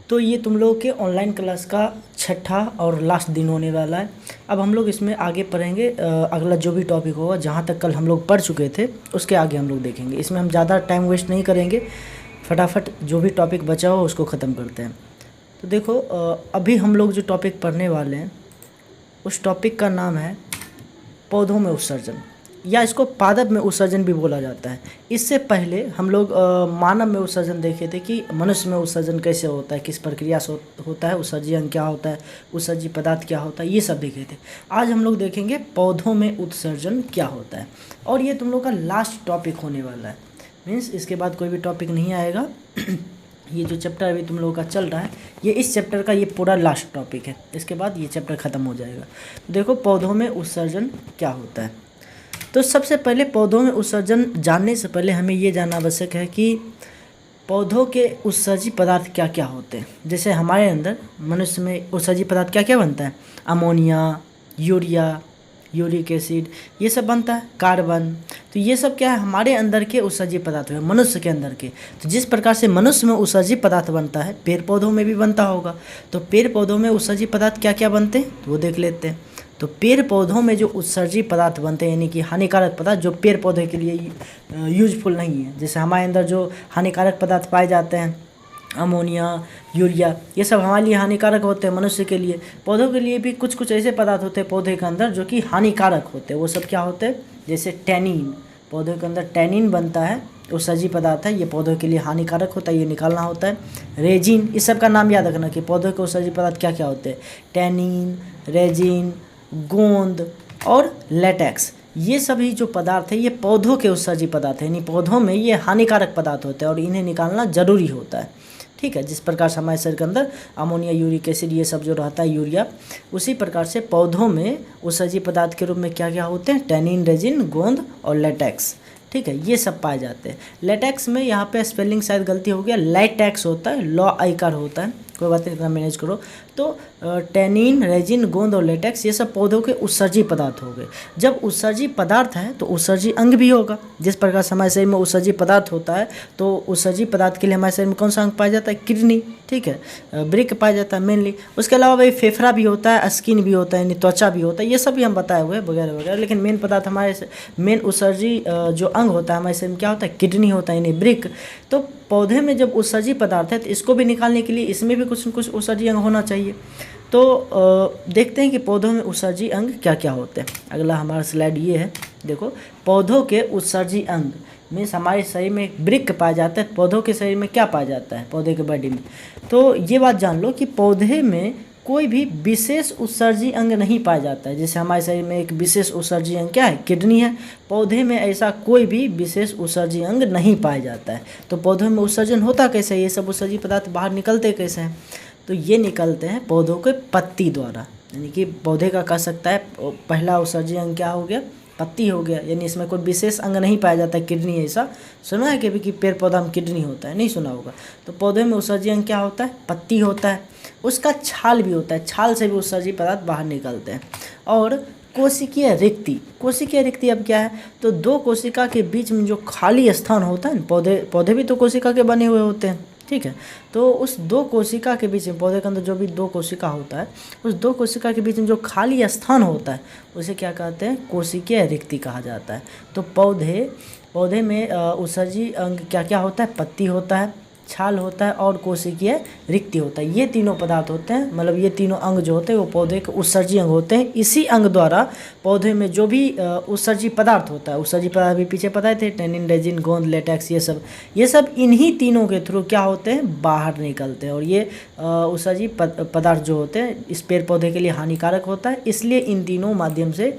तो ये तुम लोगों के ऑनलाइन क्लास का छठा और लास्ट दिन होने वाला है। अब हम लोग इसमें आगे पढ़ेंगे, अगला जो भी टॉपिक होगा, जहाँ तक कल हम लोग पढ़ चुके थे उसके आगे हम लोग देखेंगे। इसमें हम ज़्यादा टाइम वेस्ट नहीं करेंगे, फटाफट जो भी टॉपिक बचा हो उसको ख़त्म करते हैं। तो देखो, अभी हम लोग जो टॉपिक पढ़ने वाले हैं उस टॉपिक का नाम है पौधों में उत्सर्जन, या इसको पादप में उत्सर्जन भी बोला जाता है। इससे पहले हम लोग मानव में उत्सर्जन देखे थे कि मनुष्य में उत्सर्जन कैसे होता है, किस प्रक्रिया से होता है, उत्सर्जी अंग क्या होता है, उत्सर्जी पदार्थ क्या होता है, ये सब देखे थे। आज हम लोग देखेंगे पौधों में उत्सर्जन क्या होता है, और ये तुम लोग का लास्ट टॉपिक होने वाला है। मीन्स इसके बाद कोई भी टॉपिक नहीं आएगा। ये जो चैप्टर अभी तुम लोगों का चल रहा है, ये इस चैप्टर का ये पूरा लास्ट टॉपिक है। इसके बाद ये चैप्टर ख़त्म हो जाएगा। तो देखो, पौधों में उत्सर्जन क्या होता है। तो सबसे पहले पौधों में उत्सर्जन जानने से पहले हमें ये जानना आवश्यक है कि पौधों के उत्सर्जी पदार्थ क्या क्या होते हैं। जैसे हमारे अंदर मनुष्य में उत्सर्जी पदार्थ क्या क्या बनता है, अमोनिया, यूरिया, यूरिक एसिड, ये सब बनता है, कार्बन। तो ये सब क्या है, हमारे अंदर के उत्सर्जी पदार्थ है, मनुष्य के अंदर के। तो जिस प्रकार से मनुष्य में उत्सर्जी पदार्थ बनता है, पेड़ पौधों में भी बनता होगा। तो पेड़ पौधों में उत्सर्जी पदार्थ क्या क्या बनते हैं तो वो देख लेते हैं। तो पेड़ पौधों में जो उत्सर्जी पदार्थ बनते हैं, यानी कि हानिकारक पदार्थ जो पेड़ पौधे के लिए यूजफुल नहीं है, जैसे हमारे अंदर जो हानिकारक पदार्थ पाए जाते हैं, अमोनिया, यूरिया, ये सब हमारे लिए हानिकारक होते हैं, मनुष्य के लिए। पौधों के लिए भी कुछ कुछ ऐसे पदार्थ होते हैं पौधे के अंदर जो कि हानिकारक होते हैं। वो सब क्या होते हैं, जैसे टैनिन, पौधे के अंदर टैनिन बनता है, उत्सर्जी पदार्थ है, ये पौधों के लिए हानिकारक होता है, ये निकालना होता है। रेजिन, इस सब का नाम याद रखना कि पौधों के उत्सर्जी पदार्थ क्या क्या होते हैं, टैनिन, रेजिन, गोंद और लेटेक्स। ये सभी जो पदार्थ है ये पौधों के उत्सर्जी पदार्थ है, यानी पौधों में ये हानिकारक पदार्थ होते हैं और इन्हें निकालना जरूरी होता है। ठीक है, जिस प्रकार से हमारे शरीर के अंदर अमोनिया, यूरिक एसिड, ये सब जो रहता है, यूरिया, उसी प्रकार से पौधों में उत्सर्जी पदार्थ के रूप में क्या क्या होते हैं, टैनिन, रेजिन, गोंद और लेटेक्स। ठीक है, ये सब पाए जाते हैं। लेटेक्स में यहाँ पे स्पेलिंग शायद गलती हो गया, लेटेक्स होता है, लॉ आइकार होता है, कोई बात नहीं, इतना मैनेज करो। तो टैनिन, रेजिन, गोंद और लेटेक्स ये सब पौधों के उत्सर्जी पदार्थ हो गए। जब उत्सर्जी पदार्थ है तो उत्सर्जी अंग भी होगा। जिस प्रकार से हमारे शरीर में उत्सर्जी पदार्थ होता है, तो उत्सर्जी पदार्थ के लिए हमारे शरीर में कौन सा अंग पाया जाता है, किडनी। ठीक है, वृक्क पाया जाता है मेनली। उसके अलावा भाई फेफड़ा भी होता है, स्किन भी होता है, यानी त्वचा भी होता है, ये सब भी हम बताए हुए वगैरह वगैरह। लेकिन मेन पदार्थ हमारे मेन उत्सर्जी जो अंग होता है हमारे शरीर में क्या होता है, किडनी होता है, यानी वृक्क। तो पौधे में जब उत्सर्जी पदार्थ है तो इसको भी निकालने के लिए इसमें भी कुछ न कुछ उत्सर्जी अंग होना चाहिए। तो देखते हैं कि पौधों में उत्सर्जी अंग क्या क्या होते हैं। अगला हमारा स्लाइड ये है, देखो, पौधों के उत्सर्जी अंग मीन्स हमारे शरीर में एक वृक्क पाया जाता है, पौधों के शरीर में क्या पाया जाता है, पौधे के बॉडी में। तो ये बात जान लो कि पौधे में कोई भी विशेष उत्सर्जी अंग नहीं पाया जाता है। जैसे हमारे शरीर में एक विशेष उत्सर्जी अंग क्या है, किडनी है, पौधे में ऐसा कोई भी विशेष उत्सर्जी अंग नहीं पाया जाता है। तो पौधों में उत्सर्जन होता कैसे, ये सब उत्सर्जी पदार्थ बाहर निकलते कैसे हैं, तो ये निकलते हैं पौधों के पत्ती द्वारा। यानी कि पौधे का कह सकता है पहला उत्सर्जी अंग क्या हो गया, पत्ती हो गया। यानी इसमें कोई विशेष अंग नहीं पाया जाता है, किडनी ऐसा सुना है कभी कि पेड़ पौधा में किडनी होता है, नहीं सुना होगा। तो पौधे में उत्सर्जी अंग क्या होता है, पत्ती होता है। उसका छाल भी होता है, छाल से भी उत्सर्जी पदार्थ बाहर निकलते हैं। और कोशिकीय रिक्ति, कोशिकीय रिक्ति अब क्या है, तो दो कोशिका के बीच में जो खाली स्थान होता है, पौधे भी तो कोशिका के बने हुए होते हैं। ठीक है, तो उस दो कोशिका के बीच में, पौधे के अंदर जो भी दो कोशिका होता है, उस दो कोशिका के बीच में जो खाली स्थान होता है उसे क्या कहते हैं, कोशिकीय रिक्ति कहा जाता है। तो पौधे में उत्सर्जी अंग क्या क्या होता है, पत्ती होता है, छाल होता है और कोशिकीय रिक्ति होता है। ये तीनों पदार्थ होते हैं, मतलब ये तीनों अंग जो होते हैं वो पौधे के उत्सर्जी अंग होते हैं। इसी अंग द्वारा पौधे में जो भी उत्सर्जी पदार्थ होता है, उत्सर्जी पदार्थ भी पीछे पता थे, टैनिन, रेजिन, गोंद, लेटेक्स, ये सब इन्हीं तीनों के थ्रू क्या होते हैं, बाहर निकलते हैं। और ये उत्सर्जी पदार्थ जो होते हैं इस पेड़ पौधे के लिए हानिकारक होता है, इसलिए इन तीनों माध्यम से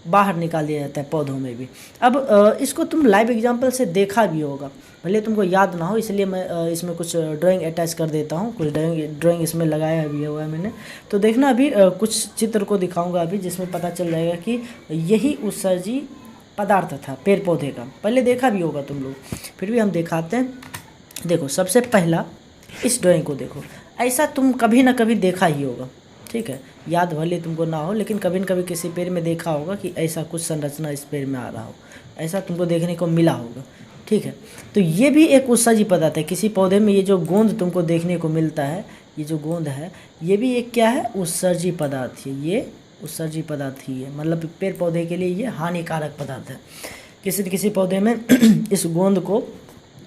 बाहर निकाल दिया जाता है पौधों में भी। अब इसको तुम लाइव एग्जांपल से देखा भी होगा, भले तुमको याद ना हो, इसलिए मैं इसमें कुछ ड्राइंग अटैच कर देता हूँ, कुछ ड्राइंग इसमें लगाया भी हुआ है मैंने। तो देखना, अभी कुछ चित्र को दिखाऊंगा अभी, जिसमें पता चल जाएगा कि यही उत्सर्जी पदार्थ था पेड़ पौधे का। पहले देखा भी होगा तुम लोग, फिर भी हम दिखाते हैं। देखो, सबसे पहला इस ड्राइंग को देखो, ऐसा तुम कभी ना कभी देखा ही होगा। ठीक है, याद भले तुमको ना हो, लेकिन कभी न कभी किसी पेड़ में देखा होगा कि ऐसा कुछ संरचना इस पेड़ में आ रहा हो, ऐसा तुमको देखने को मिला होगा। ठीक है, तो ये भी एक उत्सर्जी पदार्थ है। किसी पौधे में ये जो गोंद तुमको देखने को मिलता है, ये जो गोंद है ये भी एक क्या है, उत्सर्जी पदार्थ है। ये उत्सर्जी पदार्थ ही है, मतलब पेड़ पौधे के लिए ये हानिकारक पदार्थ है। किसी न किसी पौधे में इस गोंद को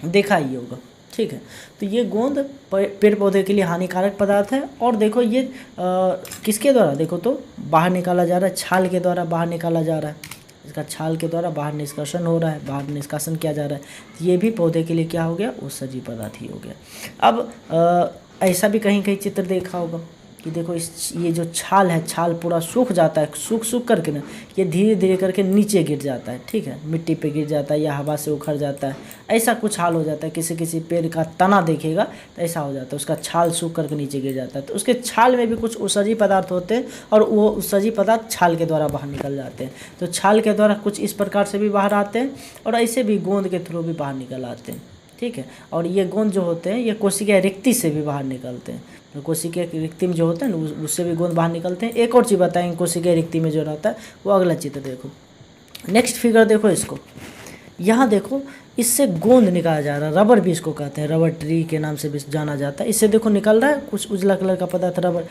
देखा ही होगा, ठीक है। तो ये गोंद पेड़ पौधे के लिए हानिकारक पदार्थ है। और देखो ये किसके द्वारा, देखो तो बाहर निकाला जा रहा है, छाल के द्वारा बाहर निकाला जा रहा है। इसका छाल के द्वारा बाहर निष्कासन हो रहा है, बाहर निष्कासन किया जा रहा है। तो ये भी पौधे के लिए क्या हो गया, उत्सर्जी पदार्थ ही हो गया। अब ऐसा भी कहीं कहीं चित्र देखा होगा कि देखो ये जो छाल है, छाल पूरा सूख जाता है, सूख करके ना ये धीरे धीरे करके नीचे गिर जाता है, ठीक है, मिट्टी पे गिर जाता है या हवा से उखड़ जाता है। ऐसा कुछ हाल हो जाता है। किसी किसी पेड़ का तना देखेगा तो ऐसा हो जाता है, उसका छाल सूख करके नीचे गिर जाता है। तो उसके छाल में भी कुछ उत्सर्जी पदार्थ होते हैं और वो उत्सर्जी पदार्थ छाल के द्वारा बाहर निकल जाते हैं। तो छाल के द्वारा कुछ इस प्रकार से भी बाहर आते हैं और ऐसे भी गोंद के थ्रू भी बाहर निकल आते हैं, ठीक है। और ये गोंद जो होते हैं ये कोशिका रिक्ति से भी बाहर निकलते हैं। तो कोशिका रिक्ति में जो होता है ना उससे भी गोंद बाहर निकलते हैं। एक और चीज़ बताएंगे कोशिका रिक्ति में जो रहता है, वो अगला चित्र देखो। नेक्स्ट फिगर देखो इसको, यहाँ देखो इससे गोंद निकाला जा रहा है। रबर भी इसको कहते हैं, रबर ट्री के नाम से भी जाना जाता है। इससे देखो निकल रहा है कुछ उजला कलर का पदार्थ रबर।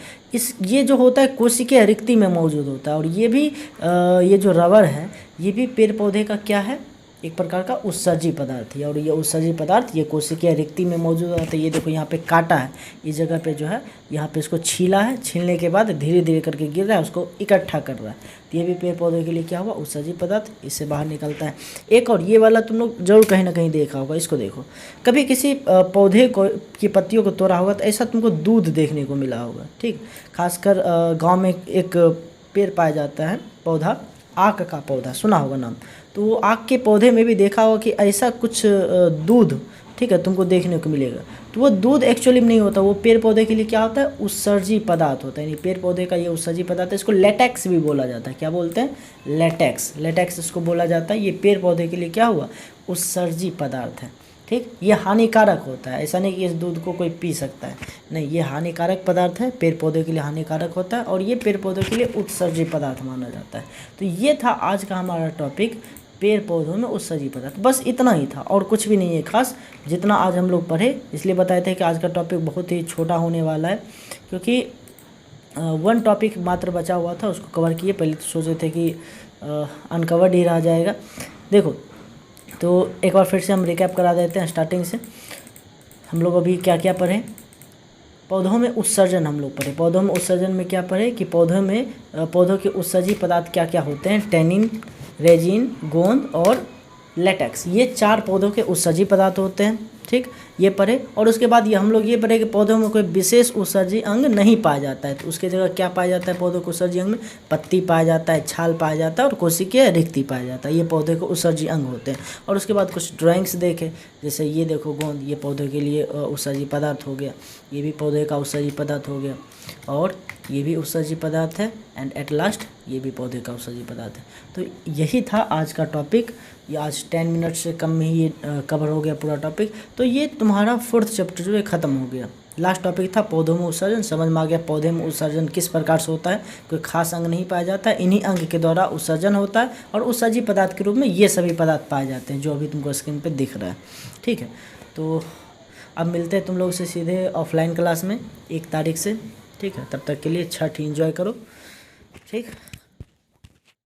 ये जो होता है कोशिका रिक्ति में मौजूद होता है। और ये भी ये जो रबर है ये भी पेड़ पौधे का क्या है, एक प्रकार का उत्सर्जी पदार्थ है। और ये उत्सर्जी पदार्थ ये कोशिकीय रिक्ति में मौजूद होता है। ये देखो यहाँ पे काटा है, इस जगह पे जो है यहाँ पे इसको छीला है, छीलने के बाद धीरे धीरे करके गिर रहा है, उसको इकट्ठा कर रहा है। तो ये भी पेड़ पौधे के लिए क्या हुआ, उत्सर्जी पदार्थ, इससे बाहर निकलता है। एक और ये वाला तुम लोग जरूर कहीं ना कहीं देखा होगा, इसको देखो। कभी किसी पौधे को की पत्तियों को तोड़ा होगा तो ऐसा तुमको दूध देखने को मिला होगा, ठीक। खासकर गाँव में एक पेड़ पाया जाता है पौधा, आक का पौधा, सुना होगा नाम। तो वो आक के पौधे में भी देखा होगा कि ऐसा कुछ दूध, ठीक है, तुमको देखने को मिलेगा। तो वो दूध एक्चुअली में नहीं होता, वो पेड़ पौधे के लिए क्या होता है, उत्सर्जी पदार्थ होता है। यानी पेड़ पौधे का ये उत्सर्जी पदार्थ है। इसको लेटेक्स भी बोला जाता है। क्या बोलते हैं, लेटेक्स, लेटेक्स इसको बोला जाता है। ये पेड़ पौधे के लिए क्या हुआ, उत्सर्जी पदार्थ है, ठीक। ये हानिकारक होता है, ऐसा नहीं कि इस दूध को कोई पी सकता है, नहीं, ये हानिकारक पदार्थ है, पेड़ पौधे के लिए हानिकारक होता है और ये पेड़ पौधे के लिए उत्सर्जी पदार्थ माना जाता है। तो ये था आज का हमारा टॉपिक, पेड़ पौधों में उत्सर्जी पदार्थ। बस इतना ही था और कुछ भी नहीं है खास, जितना आज हम लोग पढ़े। इसलिए बताए थे कि आज का टॉपिक बहुत ही छोटा होने वाला है, क्योंकि वन टॉपिक मात्र बचा हुआ था, उसको कवर किए। पहले तो सोचे थे कि अनकवर्ड ही रह जाएगा। देखो तो एक बार फिर से हम रिकैप करा देते हैं स्टार्टिंग से। हम लोग अभी क्या क्या पढ़े, पौधों में उत्सर्जन हम लोग पढ़े। पौधों में उत्सर्जन में क्या पढ़े कि पौधों के उत्सर्जी पदार्थ क्या क्या होते हैं, टैनिन, रेजिन, गोंद और लेटेक्स। ये 4 पौधों के उत्सर्जी पदार्थ होते हैं, ठीक, ये पढ़े। और उसके बाद ये हम लोग ये पढ़े कि पौधों में कोई विशेष उत्सर्जी अंग नहीं पाया जाता है। तो उसके जगह क्या पाया जाता है पौधों के उत्सर्जी अंग में, पत्ती पाया जाता है, छाल पाया जाता है और कोशिकीय रिक्ति पाया जाता है। ये पौधे के उत्सर्जी अंग होते हैं। और उसके बाद कुछ ड्राइंग्स देखे, जैसे ये देखो गोंद, ये पौधे के लिए उत्सर्जी पदार्थ हो गया, ये भी पौधे का उत्सर्जी पदार्थ हो गया और ये भी उत्सर्जी पदार्थ है। एंड एट लास्ट ये भी पौधे का उत्सर्जी पदार्थ है। तो यही था आज का टॉपिक। ये आज 10 मिनट से कम में ही ये कवर हो गया पूरा टॉपिक। तो ये तुम्हारा 4th चैप्टर जो है ख़त्म हो गया। लास्ट टॉपिक था पौधों में उत्सर्जन। समझ में आ गया पौधे में उत्सर्जन किस प्रकार से होता है, कोई खास अंग नहीं पाया जाता है, इन्हीं अंग के द्वारा उत्सर्जन होता है और उत्सर्जी पदार्थ के रूप में ये सभी पदार्थ पाए जाते हैं जो अभी तुमको स्क्रीन पर दिख रहा है, ठीक है। तो अब मिलते हैं तुम लोग से सीधे ऑफलाइन क्लास में 1 तारीख से, ठीक है। तब तक के लिए छठ एंजॉय करो, ठीक।